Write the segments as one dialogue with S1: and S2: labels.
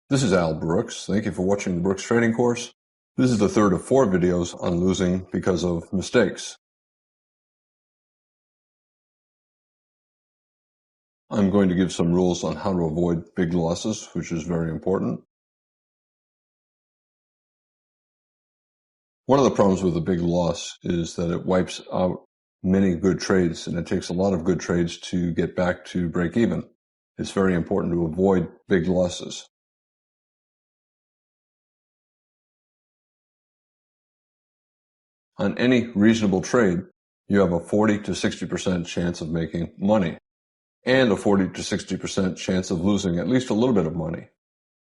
S1: This is Al Brooks. Thank you for watching the Brooks Trading Course. This is the third of 4 videos on losing because of mistakes. I'm going to give some rules on how to avoid big losses, which is very important. One of the problems with a big loss is that it wipes out many good trades, and it takes a lot of good trades to get back to break even. It's very important to avoid big losses. On any reasonable trade, you have a 40 to 60% chance of making money and a 40 to 60% chance of losing at least a little bit of money.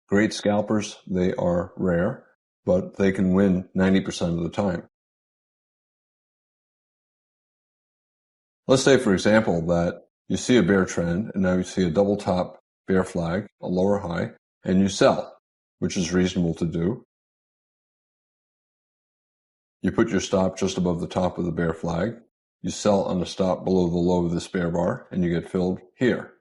S1: Great scalpers, they are rare, but they can win 90% of the time. Let's say, for example, that you see a bear trend, and now you see a double top bear flag, a lower high, and you sell, which is reasonable to do. You put your stop just above the top of the bear flag. You sell on the stop below the low of this bear bar, and you get filled here.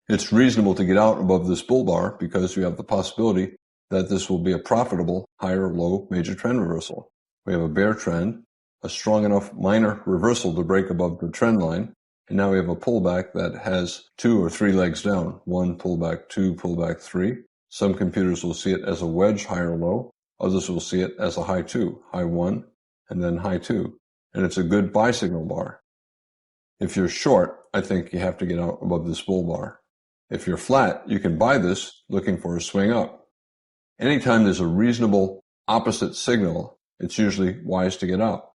S1: It's reasonable to get out above this bull bar because you have the possibility that this will be a profitable higher low major trend reversal. We have a bear trend, a strong enough minor reversal to break above the trend line, and now we have a pullback that has 2 or 3 legs down. 1 pullback, 2 pullback, 3. Some computers will see it as a wedge higher low. Others will see it as a high 2, high 1, and then high 2. And it's a good buy signal bar. If you're short, I think you have to get out above this bull bar. If you're flat, you can buy this looking for a swing up. Anytime there's a reasonable opposite signal, it's usually wise to get out.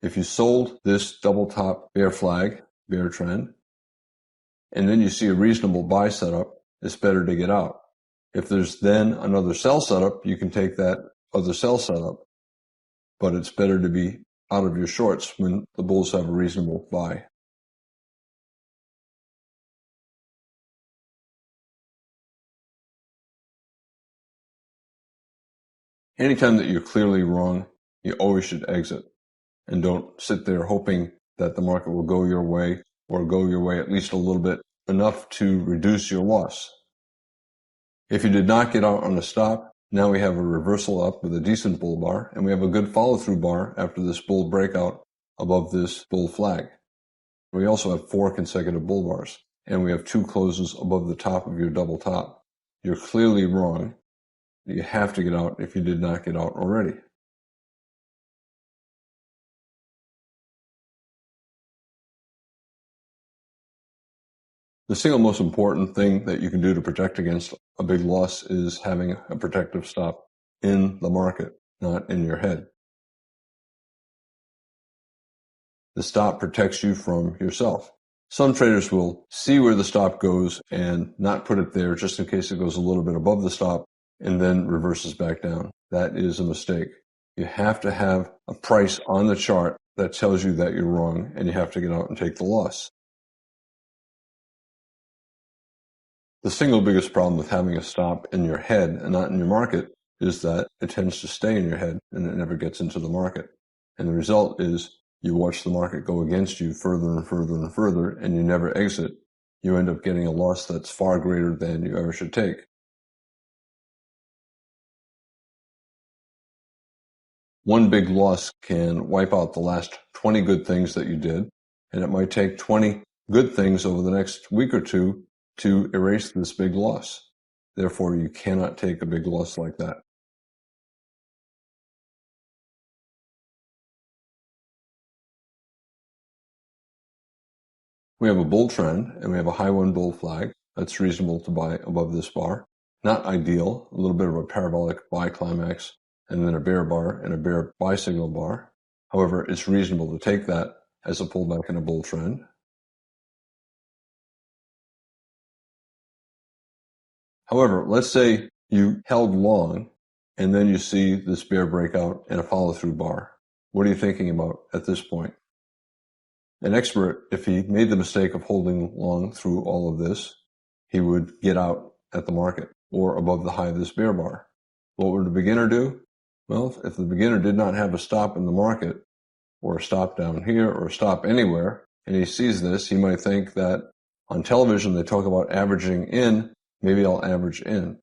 S1: If you sold this double top bear flag, bear trend, and then you see a reasonable buy setup, it's better to get out. If there's then another sell setup, you can take that other sell setup. But it's better to be out of your shorts when the bulls have a reasonable buy. Anytime that you're clearly wrong, you always should exit. And don't sit there hoping that the market will go your way or go your way at least a little bit, enough to reduce your loss. If you did not get out on a stop, now we have a reversal up with a decent bull bar, and we have a good follow-through bar after this bull breakout above this bull flag. We also have 4 consecutive bull bars, and we have 2 closes above the top of your double top. You're clearly wrong. You have to get out if you did not get out already. The single most important thing that you can do to protect against a big loss is having a protective stop in the market, not in your head. The stop protects you from yourself. Some traders will see where the stop goes and not put it there just in case it goes a little bit above the stop and then reverses back down. That is a mistake. You have to have a price on the chart that tells you that you're wrong, and you have to get out and take the loss. The single biggest problem with having a stop in your head and not in your market is that it tends to stay in your head and it never gets into the market. And the result is you watch the market go against you further and further and further, and you never exit. You end up getting a loss that's far greater than you ever should take. One big loss can wipe out the last 20 good things that you did, and it might take 20 good things over the next week or two to erase this big loss. Therefore, you cannot take a big loss like that. We have a bull trend, and we have a high 1 bull flag. That's reasonable to buy above this bar. Not ideal, a little bit of a parabolic buy climax, and then a bear bar and a bear buy signal bar. However, it's reasonable to take that as a pullback in a bull trend. However, let's say you held long and then you see this bear breakout and a follow-through bar. What are you thinking about at this point? An expert, if he made the mistake of holding long through all of this, he would get out at the market or above the high of this bear bar. What would the beginner do? Well, if the beginner did not have a stop in the market, or a stop down here, or a stop anywhere, and he sees this, he might think that on television they talk about averaging in, maybe I'll average in.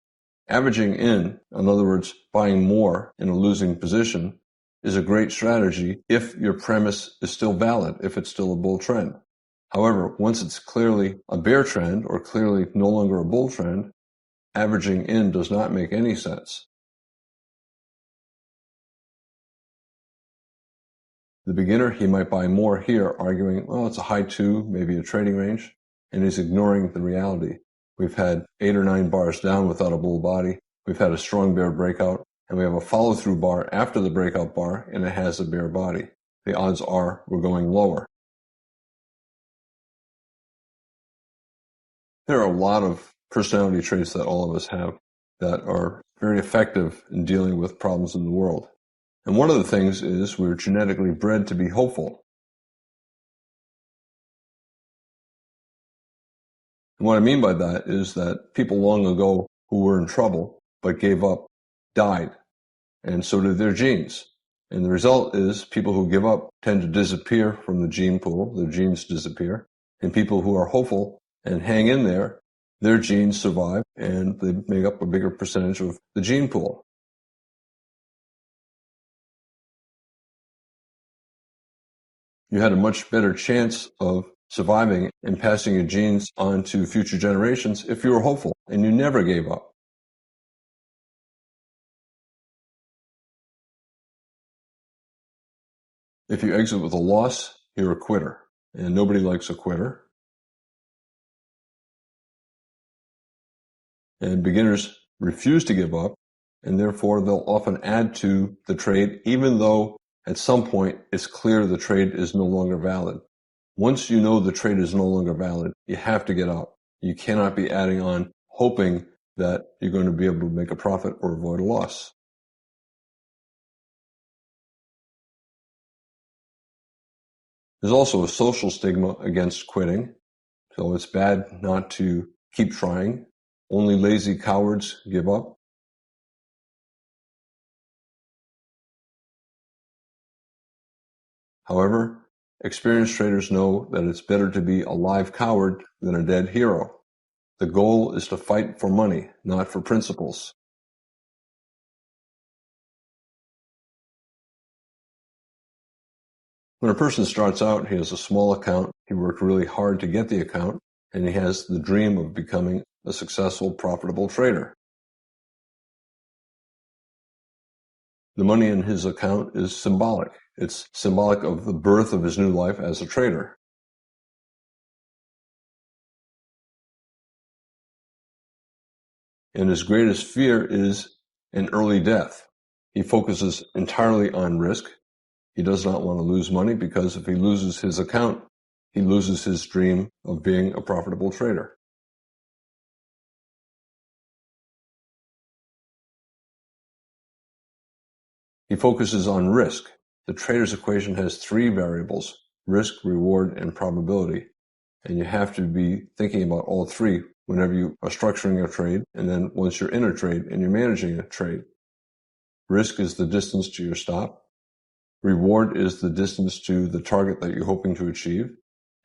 S1: Averaging in other words, buying more in a losing position, is a great strategy if your premise is still valid, if it's still a bull trend. However, once it's clearly a bear trend or clearly no longer a bull trend, averaging in does not make any sense. The beginner, he might buy more here, arguing, well, it's a high 2, maybe a trading range, and he's ignoring the reality. We've had 8 or 9 bars down without a bull body. We've had a strong bear breakout, and we have a follow-through bar after the breakout bar, and it has a bear body. The odds are we're going lower. There are a lot of personality traits that all of us have that are very effective in dealing with problems in the world. And one of the things is we're genetically bred to be hopeful. And what I mean by that is that people long ago who were in trouble but gave up died, and so did their genes. And the result is people who give up tend to disappear from the gene pool, their genes disappear, and people who are hopeful and hang in there, their genes survive and they make up a bigger percentage of the gene pool. You had a much better chance of surviving and passing your genes on to future generations if you were hopeful and you never gave up. If you exit with a loss, you're a quitter, and nobody likes a quitter. And beginners refuse to give up, and therefore they'll often add to the trade, even though at some point it's clear the trade is no longer valid. Once you know the trade is no longer valid, you have to get out. You cannot be adding on, hoping that you're going to be able to make a profit or avoid a loss. There's also a social stigma against quitting, so it's bad not to keep trying. Only lazy cowards give up. However, experienced traders know that it's better to be a live coward than a dead hero. The goal is to fight for money, not for principles. When a person starts out, he has a small account, he worked really hard to get the account, and he has the dream of becoming a successful, profitable trader. The money in his account is symbolic. It's symbolic of the birth of his new life as a trader. And his greatest fear is an early death. He focuses entirely on risk. He does not want to lose money because if he loses his account, he loses his dream of being a profitable trader. He focuses on risk. The trader's equation has 3 variables: risk, reward, and probability. And you have to be thinking about all 3 whenever you are structuring a trade, and then once you're in a trade and you're managing a trade. Risk is the distance to your stop. Reward is the distance to the target that you're hoping to achieve.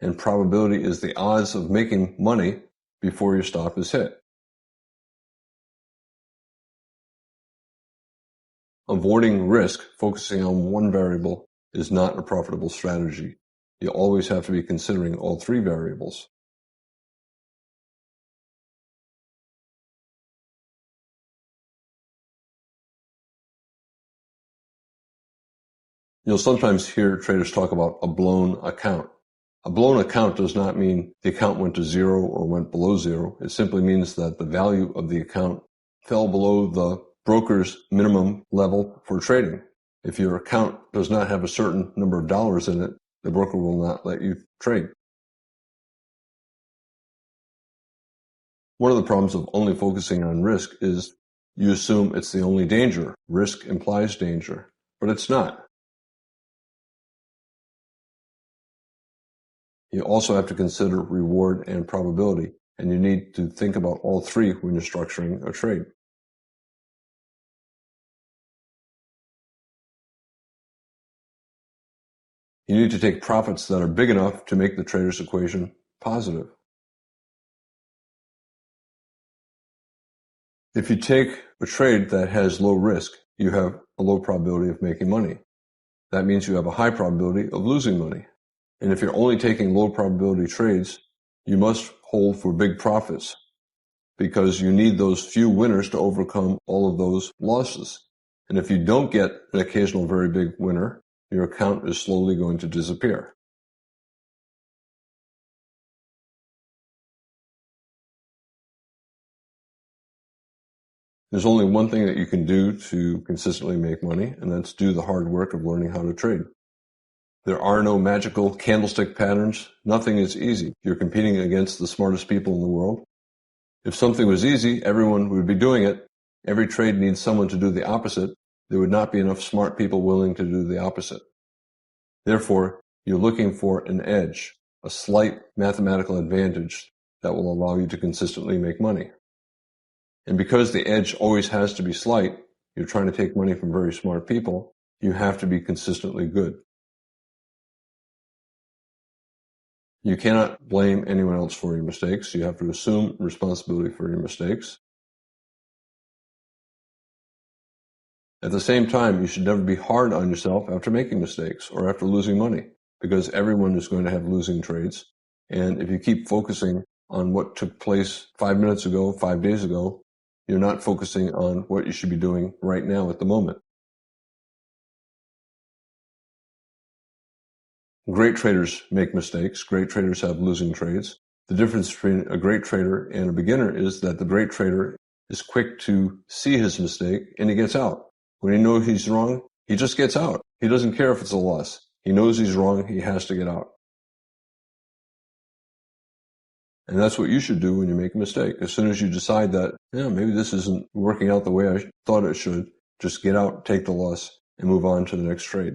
S1: And probability is the odds of making money before your stop is hit. Avoiding risk, focusing on one variable, is not a profitable strategy. You always have to be considering all 3 variables. You'll sometimes hear traders talk about a blown account. A blown account does not mean the account went to 0 or went below 0. It simply means that the value of the account fell below the broker's minimum level for trading. If your account does not have a certain number of dollars in it, the broker will not let you trade. One of the problems of only focusing on risk is you assume it's the only danger. Risk implies danger, but it's not. You also have to consider reward and probability, and you need to think about all 3 when you're structuring a trade. You need to take profits that are big enough to make the trader's equation positive. If you take a trade that has low risk, you have a low probability of making money. That means you have a high probability of losing money. And if you're only taking low probability trades, you must hold for big profits because you need those few winners to overcome all of those losses. And if you don't get an occasional very big winner, your account is slowly going to disappear. There's only one thing that you can do to consistently make money, and that's do the hard work of learning how to trade. There are no magical candlestick patterns. Nothing is easy. You're competing against the smartest people in the world. If something was easy, everyone would be doing it. Every trade needs someone to do the opposite. There would not be enough smart people willing to do the opposite. Therefore, you're looking for an edge, a slight mathematical advantage that will allow you to consistently make money. And because the edge always has to be slight, you're trying to take money from very smart people, you have to be consistently good. You cannot blame anyone else for your mistakes. You have to assume responsibility for your mistakes. At the same time, you should never be hard on yourself after making mistakes or after losing money, because everyone is going to have losing trades. And if you keep focusing on what took place 5 minutes ago, 5 days ago, you're not focusing on what you should be doing right now at the moment. Great traders make mistakes. Great traders have losing trades. The difference between a great trader and a beginner is that the great trader is quick to see his mistake and he gets out. When he knows he's wrong, he just gets out. He doesn't care if it's a loss. He knows he's wrong. He has to get out. And that's what you should do when you make a mistake. As soon as you decide that, maybe this isn't working out the way I thought it should, just get out, take the loss, and move on to the next trade.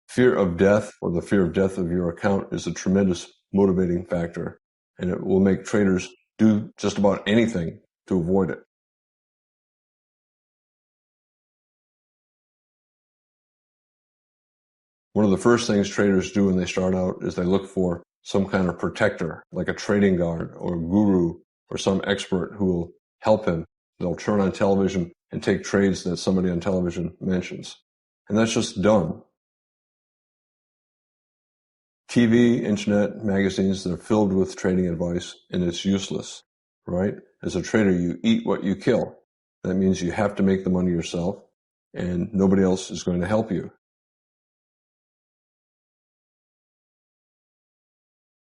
S1: Fear of death or the fear of death of your account is a tremendous motivating factor, and it will make traders do just about anything to avoid it. One of the first things traders do when they start out is they look for some kind of protector, like a trading guard or a guru or some expert who will help him. They'll turn on television and take trades that somebody on television mentions. And that's just dumb. TV, internet, magazines, they're filled with trading advice, and it's useless, right? As a trader, you eat what you kill. That means you have to make the money yourself, and nobody else is going to help you.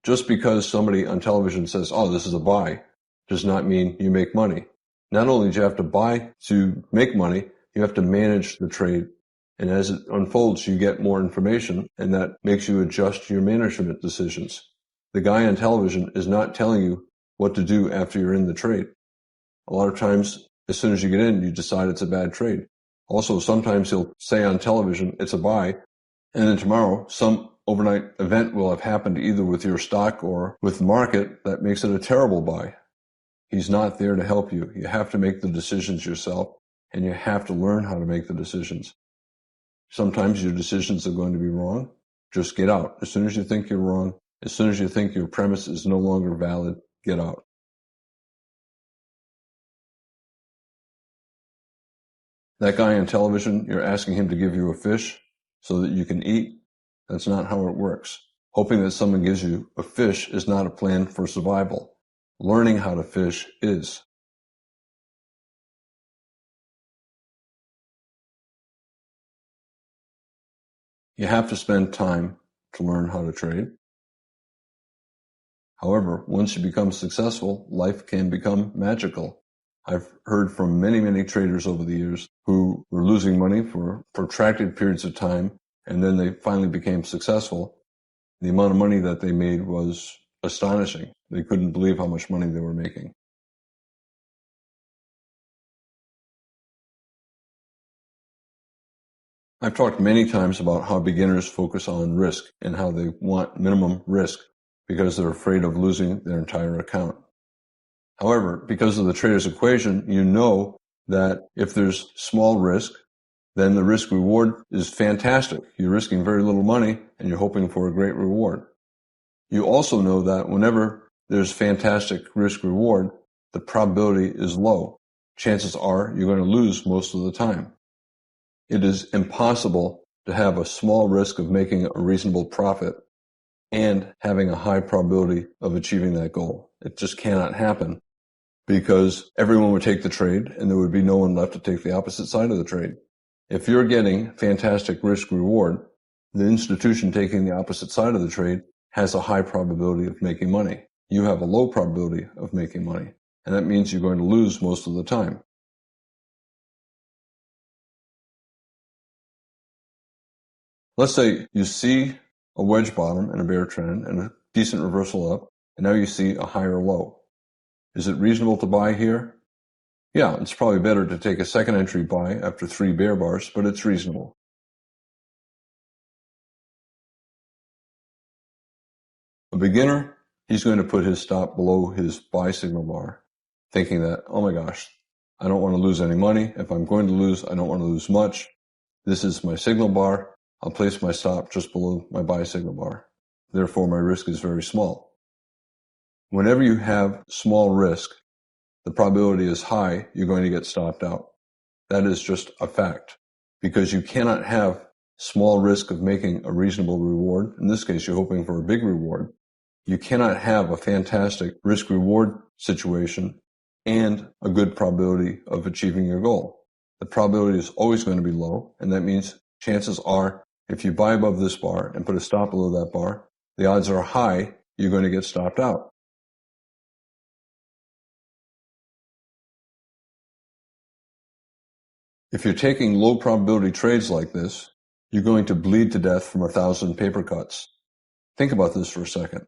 S1: Just because somebody on television says, oh, this is a buy, does not mean you make money. Not only do you have to buy to make money, you have to manage the trade. And as it unfolds, you get more information, and that makes you adjust your management decisions. The guy on television is not telling you what to do after you're in the trade. A lot of times, as soon as you get in, you decide it's a bad trade. Also, sometimes he'll say on television, it's a buy, and then tomorrow, some overnight event will have happened either with your stock or with the market that makes it a terrible buy. He's not there to help you. You have to make the decisions yourself, and you have to learn how to make the decisions. Sometimes your decisions are going to be wrong. Just get out. As soon as you think you're wrong, as soon as you think your premise is no longer valid, get out. That guy on television, you're asking him to give you a fish so that you can eat. That's not how it works. Hoping that someone gives you a fish is not a plan for survival. Learning how to fish is. You have to spend time to learn how to trade. However, once you become successful, life can become magical. I've heard from many, many traders over the years who were losing money for protracted periods of time, and then they finally became successful. The amount of money that they made was astonishing. They couldn't believe how much money they were making. I've talked many times about how beginners focus on risk and how they want minimum risk because they're afraid of losing their entire account. However, because of the trader's equation, you know that if there's small risk, then the risk reward is fantastic. You're risking very little money and you're hoping for a great reward. You also know that whenever there's fantastic risk reward, the probability is low. Chances are you're going to lose most of the time. It is impossible to have a small risk of making a reasonable profit and having a high probability of achieving that goal. It just cannot happen because everyone would take the trade and there would be no one left to take the opposite side of the trade. If you're getting fantastic risk reward, the institution taking the opposite side of the trade has a high probability of making money. You have a low probability of making money, and that means you're going to lose most of the time. Let's say you see a wedge bottom and a bear trend and a decent reversal up, and now you see a higher low. Is it reasonable to buy here? Yeah, it's probably better to take a second entry buy after 3 bear bars, but it's reasonable. A beginner, he's going to put his stop below his buy signal bar, thinking that, oh my gosh, I don't want to lose any money. If I'm going to lose, I don't want to lose much. This is my signal bar. I'll place my stop just below my buy signal bar. Therefore, my risk is very small. Whenever you have small risk, the probability is high you're going to get stopped out. That is just a fact, because you cannot have small risk of making a reasonable reward. In this case, you're hoping for a big reward. You cannot have a fantastic risk-reward situation and a good probability of achieving your goal. The probability is always going to be low, and that means chances are if you buy above this bar and put a stop below that bar, the odds are high you're going to get stopped out. If you're taking low probability trades like this, you're going to bleed to death from 1,000 paper cuts. Think about this for a second.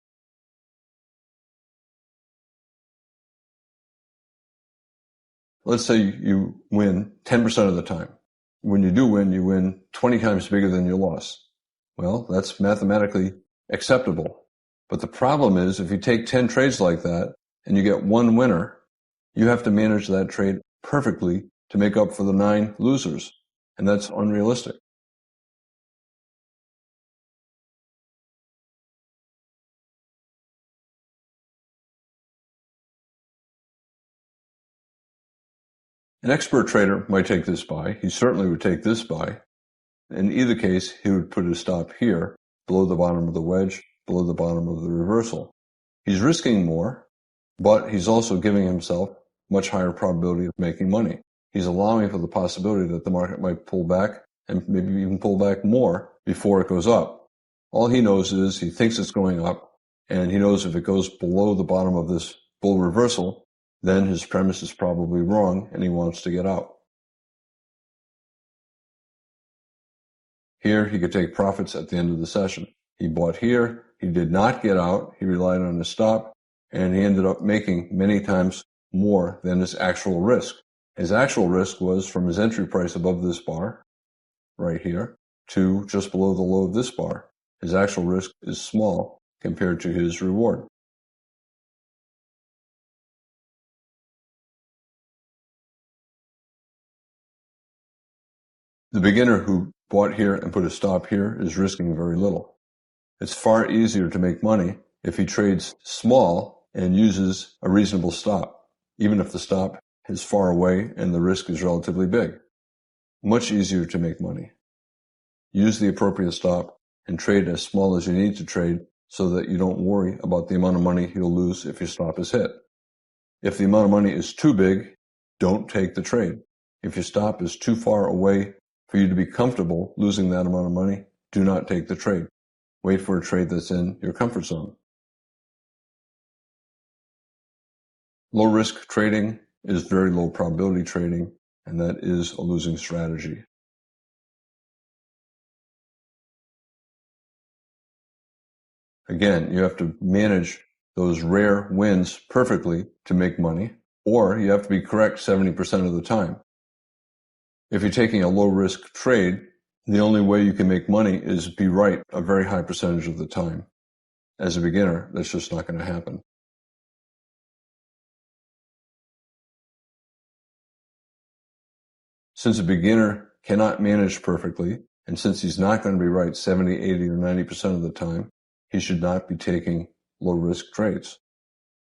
S1: Let's say you win 10% of the time. When you do win, you win 20 times bigger than your loss. Well, that's mathematically acceptable. But the problem is if you take 10 trades like that and you get one winner, you have to manage that trade perfectly to make up for the 9 losers. And that's unrealistic. An expert trader might take this buy. He certainly would take this buy. In either case, he would put his stop here, below the bottom of the wedge, below the bottom of the reversal. He's risking more, but he's also giving himself much higher probability of making money. He's allowing for the possibility that the market might pull back and maybe even pull back more before it goes up. All he knows is he thinks it's going up, and he knows if it goes below the bottom of this bull reversal, then his premise is probably wrong and he wants to get out. Here, he could take profits at the end of the session. He bought here, he did not get out, he relied on his stop, and he ended up making many times more than his actual risk. His actual risk was from his entry price above this bar, right here, to just below the low of this bar. His actual risk is small compared to his reward. The beginner who bought here and put a stop here is risking very little. It's far easier to make money if he trades small and uses a reasonable stop, even if the stop is far away and the risk is relatively big. Much easier to make money. Use the appropriate stop and trade as small as you need to trade so that you don't worry about the amount of money you'll lose if your stop is hit. If the amount of money is too big, don't take the trade. If your stop is too far away for you to be comfortable losing that amount of money, do not take the trade. Wait for a trade that's in your comfort zone. Low risk trading is very low probability trading, and that is a losing strategy. Again, you have to manage those rare wins perfectly to make money, or you have to be correct 70% of the time. If you're taking a low risk trade, the only way you can make money is be right a very high percentage of the time. As a beginner, that's just not going to happen. Since a beginner cannot manage perfectly, and since he's not going to be right 70, 80, or 90% of the time, he should not be taking low-risk trades.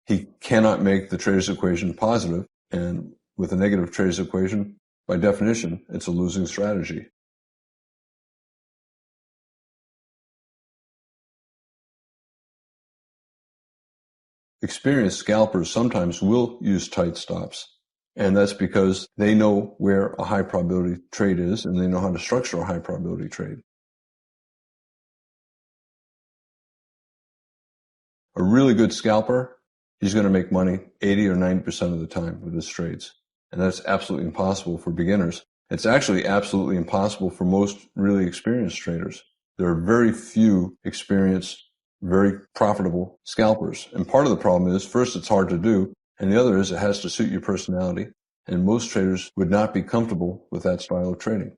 S1: He cannot make the trader's equation positive, and with a negative trader's equation, by definition, it's a losing strategy. Experienced scalpers sometimes will use tight stops, and that's because they know where a high probability trade is and they know how to structure a high probability trade. A really good scalper, he's going to make money 80 or 90% of the time with his trades, and that's absolutely impossible for beginners. It's actually absolutely impossible for most really experienced traders. There are very few experienced, very profitable scalpers. And part of the problem is, first, it's hard to do, and the other is it has to suit your personality. And most traders would not be comfortable with that style of trading.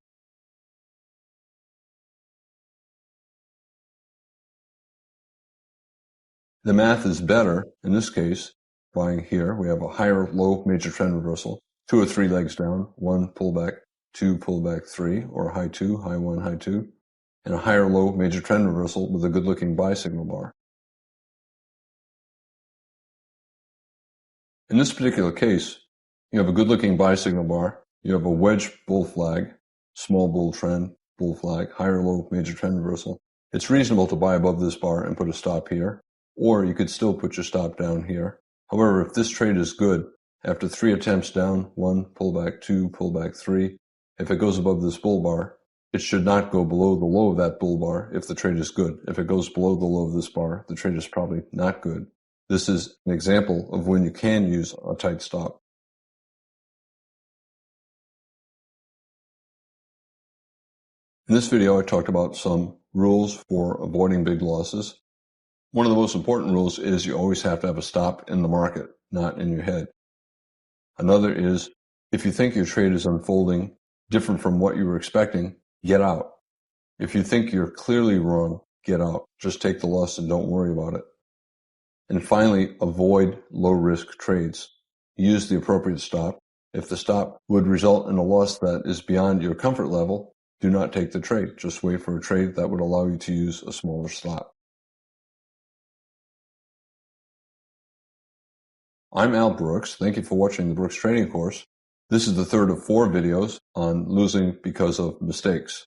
S1: The math is better in this case. Buying here, we have a higher low major trend reversal, 2 or 3 legs down, 1 pullback, 2 pullback, 3, or high 2, high 1, high 2, and a higher low major trend reversal with a good looking buy signal bar. In this particular case, you have a good looking buy signal bar, you have a wedge bull flag, small bull trend, bull flag, higher low major trend reversal. It's reasonable to buy above this bar and put a stop here, or you could still put your stop down here. However, if this trade is good, after 3 attempts down, 1 pullback, 2 pullback, 3, if it goes above this bull bar, it should not go below the low of that bull bar if the trade is good. If it goes below the low of this bar, the trade is probably not good. This is an example of when you can use a tight stop. In this video, I talked about some rules for avoiding big losses. One of the most important rules is you always have to have a stop in the market, not in your head. Another is, if you think your trade is unfolding different from what you were expecting, get out. If you think you're clearly wrong, get out. Just take the loss and don't worry about it. And finally, avoid low-risk trades. Use the appropriate stop. If the stop would result in a loss that is beyond your comfort level, do not take the trade. Just wait for a trade that would allow you to use a smaller stop. I'm Al Brooks. Thank you for watching the Brooks Trading Course. This is the third of 4 videos on losing because of mistakes.